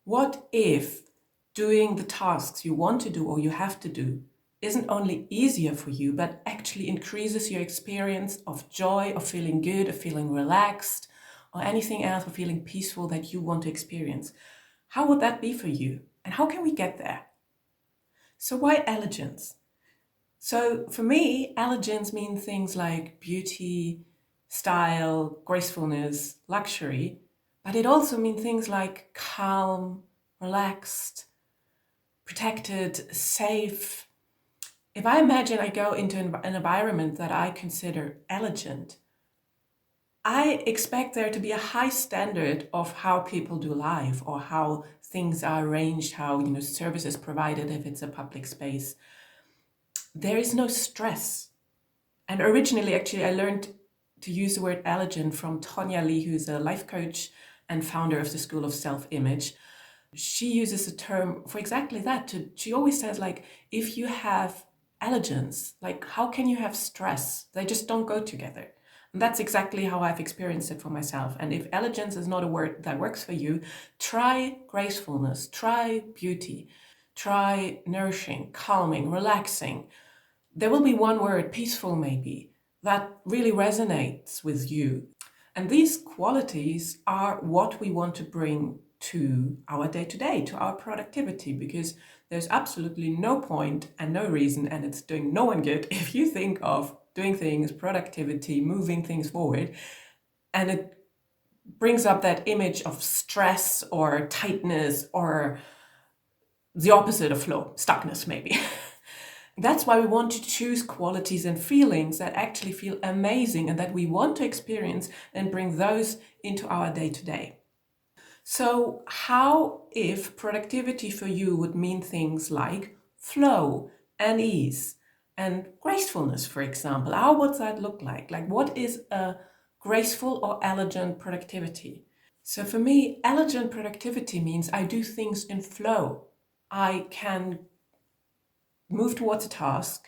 What if doing the tasks you want to do or you have to do isn't only easier for you, but actually increases your experience of joy, of feeling good, of feeling relaxed, or anything else, of feeling peaceful that you want to experience? How would that be for you? And how can we get there? So why elegance? So for me, elegance means things like beauty, style, gracefulness, luxury, but it also means things like calm, relaxed, protected, safe. If I imagine I go into an environment that I consider elegant, I expect there to be a high standard of how people do life or how things are arranged, how services provided if it's a public space. There is no stress. And originally, actually, I learned to use the word elegant from Tonya Lee, who's a life coach and founder of the School of Self-Image. She uses the term for exactly that. She always says, like, if you have elegance, like, how can you have stress? They just don't go together. And that's exactly how I've experienced it for myself. And if elegance is not a word that works for you, try gracefulness, try beauty, try nourishing, calming, relaxing. There will be one word, peaceful maybe, that really resonates with you. And these qualities are what we want to bring to our day-to-day, to our productivity, because there's absolutely no point and no reason, and it's doing no one good if you think of doing things, productivity, moving things forward, and it brings up that image of stress or tightness or the opposite of flow, stuckness maybe. That's why we want to choose qualities and feelings that actually feel amazing and that we want to experience and bring those into our day-to-day. So how if productivity for you would mean things like flow and ease and gracefulness, for example? How would that look like? Like, what is a graceful or elegant productivity? So for me, elegant productivity means I do things in flow. I can move towards a task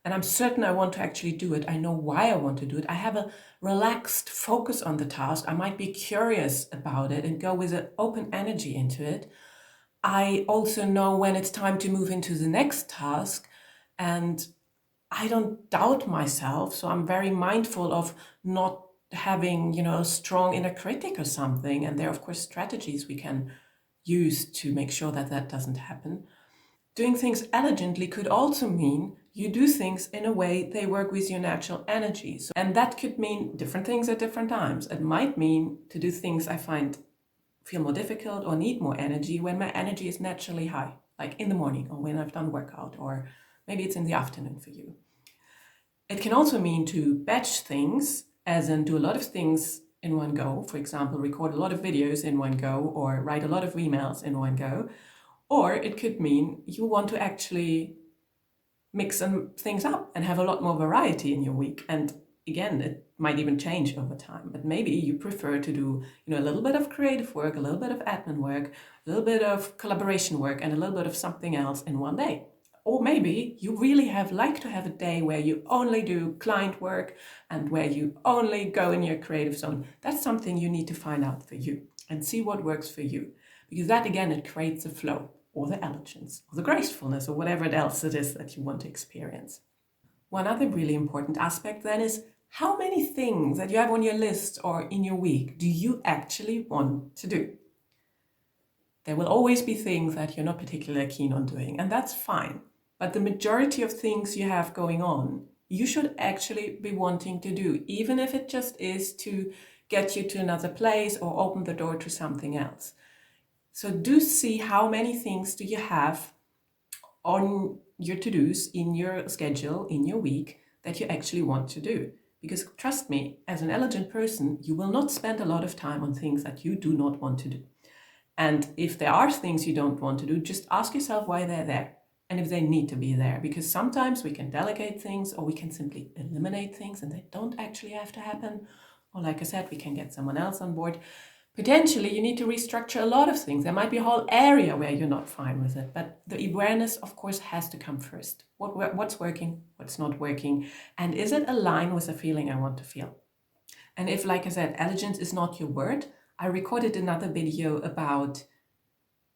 and I'm certain I want to actually do it. I know why I want to do it. I have a relaxed focus on the task. I might be curious about it and go with an open energy into it. I also know when it's time to move into the next task, and I don't doubt myself. So I'm very mindful of not having, a strong inner critic or something. And there are, of course, strategies we can use to make sure that that doesn't happen. Doing things elegantly could also mean you do things in a way they work with your natural energies. And that could mean different things at different times. It might mean to do things I find feel more difficult or need more energy when my energy is naturally high, like in the morning or when I've done workout, or maybe it's in the afternoon for you. It can also mean to batch things, as in do a lot of things in one go. For example, record a lot of videos in one go or write a lot of emails in one go. Or it could mean you want to actually mix things up and have a lot more variety in your week. And again, it might even change over time, but maybe you prefer to do, a little bit of creative work, a little bit of admin work, a little bit of collaboration work, and a little bit of something else in one day. Or maybe you really like to have a day where you only do client work and where you only go in your creative zone. That's something you need to find out for you and see what works for you. Because that, again, it creates a flow, or the elegance, or the gracefulness, or whatever else it is that you want to experience. One other really important aspect then is how many things that you have on your list or in your week do you actually want to do? There will always be things that you're not particularly keen on doing, and that's fine. But the majority of things you have going on, you should actually be wanting to do, even if it just is to get you to another place or open the door to something else. So do see how many things do you have on your to-dos, in your schedule, in your week, that you actually want to do. Because trust me, as an elegant person, you will not spend a lot of time on things that you do not want to do. And if there are things you don't want to do, just ask yourself why they're there and if they need to be there. Because sometimes we can delegate things or we can simply eliminate things and they don't actually have to happen. Or like I said, we can get someone else on board. Potentially, you need to restructure a lot of things. There might be a whole area where you're not fine with it, but the awareness, of course, has to come first. What's working, what's not working, and is it aligned with the feeling I want to feel? And if, like I said, elegance is not your word, I recorded another video about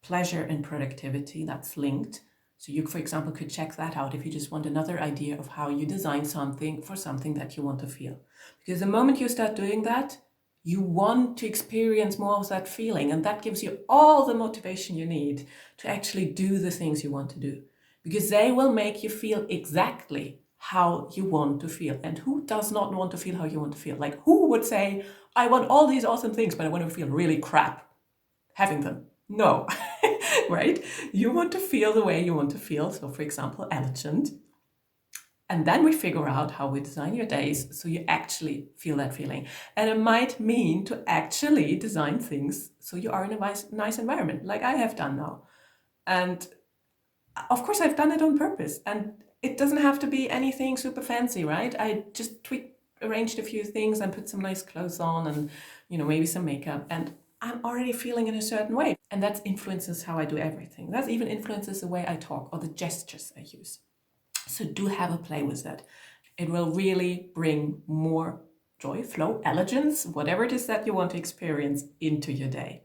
pleasure and productivity, that's linked. So you, for example, could check that out if you just want another idea of how you design something for something that you want to feel. Because the moment you start doing that, you want to experience more of that feeling, and that gives you all the motivation you need to actually do the things you want to do, because they will make you feel exactly how you want to feel. And who does not want to feel how you want to feel? Like, who would say, I want all these awesome things, but I want to feel really crap having them? No, right? You want to feel the way you want to feel. So, for example, elegant. And then we figure out how we design your days so you actually feel that feeling. And it might mean to actually design things so you are in a nice environment, like I have done now. And of course, I've done it on purpose. And it doesn't have to be anything super fancy, right? I just arranged a few things and put some nice clothes on and, maybe some makeup. And I'm already feeling in a certain way. And that influences how I do everything. That even influences the way I talk or the gestures I use. So do have a play with that. It will really bring more joy, flow, elegance, whatever it is that you want to experience into your day.